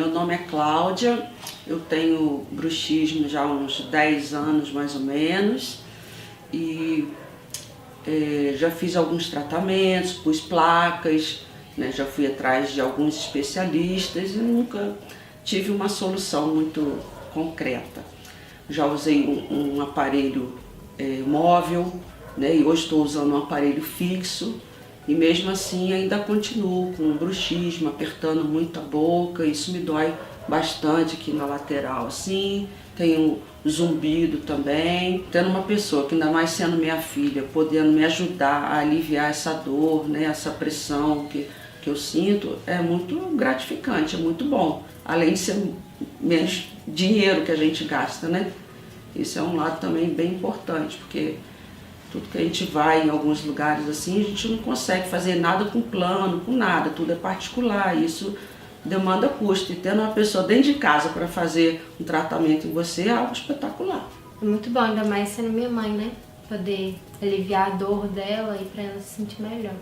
meu nome é Cláudia, eu tenho bruxismo já há uns 10 anos mais ou menos e já fiz alguns tratamentos, pus placas, né, já fui atrás de alguns especialistas e nunca tive uma solução muito concreta. Já usei um aparelho móvel, né, e hoje estou usando um aparelho fixo. E mesmo assim ainda continuo com bruxismo, apertando muito a boca, isso me dói bastante aqui na lateral assim, tenho zumbido também. Tendo uma pessoa que ainda mais sendo minha filha, podendo me ajudar a aliviar essa dor, né, essa pressão que eu sinto, é muito gratificante, é muito bom. Além de ser menos dinheiro que a gente gasta, né? Isso é um lado também bem importante, porque tudo que a gente vai em alguns lugares assim, a gente não consegue fazer nada com plano, com nada, tudo é particular, isso demanda custo. E tendo uma pessoa dentro de casa para fazer um tratamento em você é algo espetacular. É muito bom, ainda mais sendo minha mãe, né? Poder aliviar a dor dela e para ela se sentir melhor.